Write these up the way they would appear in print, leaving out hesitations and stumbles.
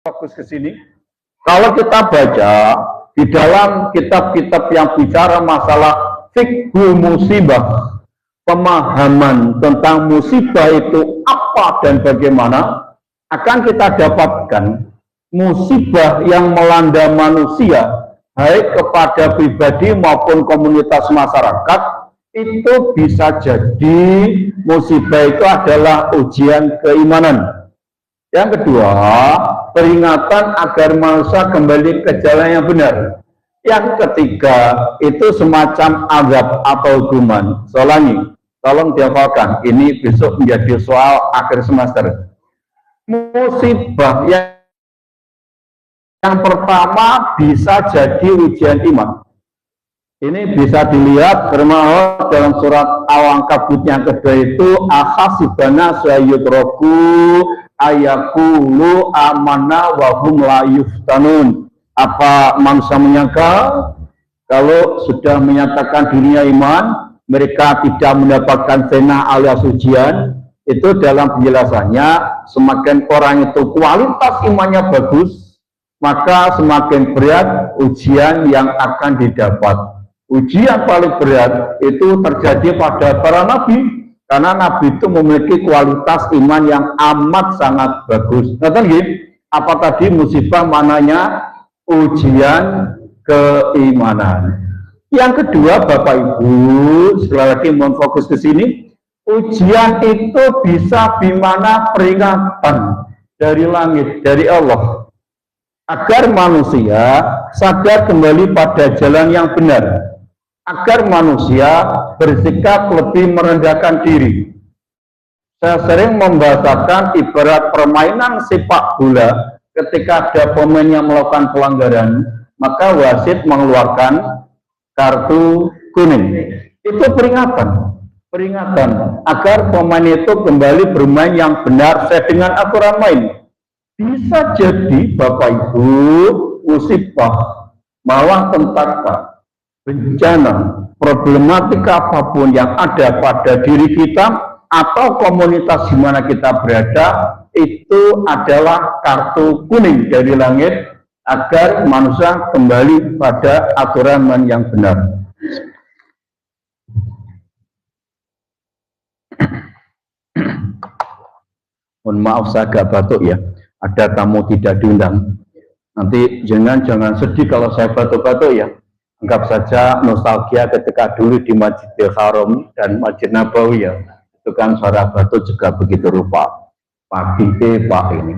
fokus ke sini. Kalau kita baca di dalam kitab-kitab yang bicara masalah fikih musibah, pemahaman tentang musibah itu apa dan bagaimana, akan kita dapatkan musibah yang melanda manusia, baik kepada pribadi maupun komunitas masyarakat, itu bisa jadi musibah itu adalah ujian keimanan. Yang kedua, peringatan agar manusia kembali ke jalan yang benar. Yang ketiga, itu semacam azab atau hukuman. Soalnya, tolong dihafalkan, ini besok menjadi soal akhir semester. Musibah yang pertama bisa jadi ujian iman. Ini bisa dilihat firman Allah dalam surat Al-Ankabut yang kedua itu, akhasibana sayudraku ayakulu amanna wa hum la yuftanun. Apa manusia menyangka kalau sudah menyatakan dirinya iman, mereka tidak mendapatkan fitnah alias ujian? Itu dalam penjelasannya, semakin orang itu kualitas imannya bagus, maka semakin berat ujian yang akan didapat. Ujian paling berat itu terjadi pada para nabi, karena nabi itu memiliki kualitas iman yang amat sangat bagus. Nah, apa tadi musibah mananya? Ujian keimanan. Yang kedua, Bapak Ibu, sekali lagi mohon fokus ke sini. Ujian itu bisa dimana peringatan dari langit, dari Allah, agar manusia sadar kembali pada jalan yang benar, agar manusia bersikap lebih merendahkan diri. Saya sering membahasakan ibarat permainan sepak bola. Ketika ada pemain yang melakukan pelanggaran, maka wasit mengeluarkan kartu kuning. Itu peringatan agar pemain itu kembali bermain yang benar sesuai dengan aturan main. Bisa jadi Bapak Ibu, musibah, malapetaka, bencana, problematika apapun yang ada pada diri kita atau komunitas di mana kita berada, itu adalah kartu kuning dari langit agar manusia kembali pada aturan yang benar. Mohon maaf saya agak batuk ya, ada tamu tidak diundang. Nanti jangan sedih kalau saya batuk-batuk ya. Anggap saja nostalgia ketika dulu di Masjidil Haram dan Masjid Nabawi ya. Itu kan suara batuk juga begitu rupa. Pak ini.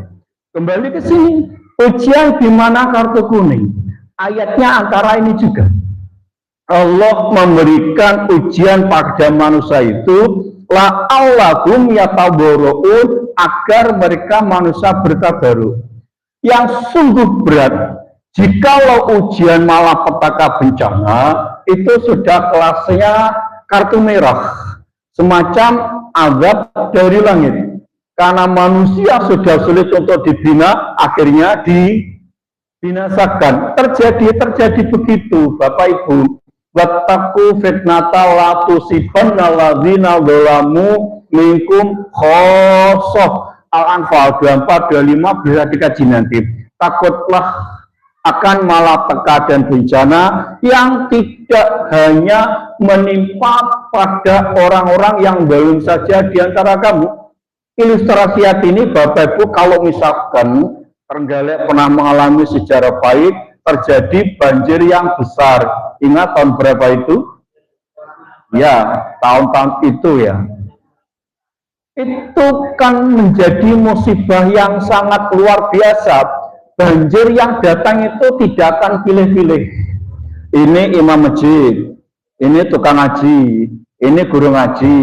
Kembali ke sini. Ujian di mana kartu kuning? Ayatnya antara ini juga. Allah memberikan ujian pada manusia itu la'allahum yatabarra'un, agar mereka manusia bertabaruk. Yang sungguh berat, jikalau ujian malapetaka bencana itu sudah kelasnya kartu merah, semacam azab dari langit. Karena manusia sudah sulit untuk dibina, akhirnya dibinasakan. Terjadi begitu, Bapak Ibu. Wattaqu fitnata la tusibanna alladzina zalamu minkum khossah. Al-Anfal 24-25 bisa dikaji nanti. Takutlah akan malapetaka dan bencana yang tidak hanya menimpa pada orang-orang yang belum saja di antara kamu. Ilustrasi ayat ini Bapak Ibu, kalau misalkan Trenggalek pernah mengalami sejarah pahit, terjadi banjir yang besar. Ingat tahun berapa itu? Ya, tahun-tahun itu ya. Itu kan menjadi musibah yang sangat luar biasa. Banjir yang datang itu tidak akan pilih-pilih. Ini imam masjid, ini tukang ngaji, ini guru ngaji,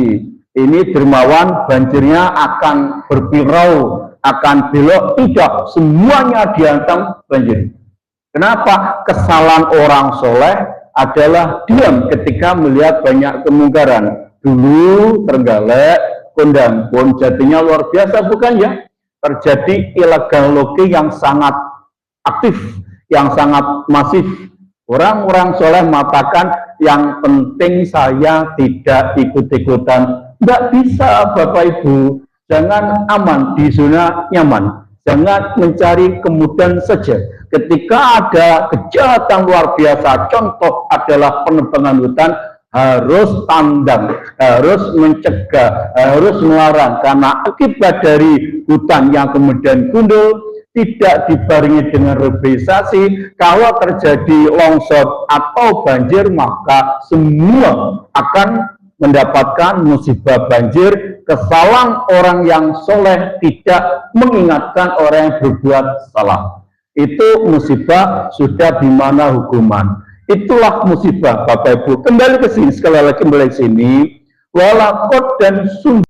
ini dermawan, banjirnya akan berpirau, akan belok, tidak, semuanya dihantam banjir. Kenapa? Kesalahan orang soleh adalah diam ketika melihat banyak kemungkaran. Dulu Trenggalek, Kondang pun jadinya luar biasa, bukan ya? Terjadi illegal logging yang sangat aktif, yang sangat masif. Orang-orang soleh mengatakan yang penting saya tidak ikut-ikutan. Tidak bisa Bapak Ibu, jangan aman di zona nyaman. Jangan mencari kemudahan saja. Ketika ada kejahatan luar biasa, contoh adalah penebangan hutan, harus tandang, harus mencegah, harus melarang. Karena akibat dari hutan yang kemudian gundul, tidak dibarengi dengan reboisasi, kalau terjadi longsor atau banjir, maka semua akan mendapatkan musibah banjir. Kesalahan orang yang soleh tidak mengingatkan orang yang berbuat salah. Itu musibah, sudah di mana hukuman. Itulah musibah, Bapak Ibu. Kembali ke sini, sekali lagi kembali ke sini. Walakot dan sungguh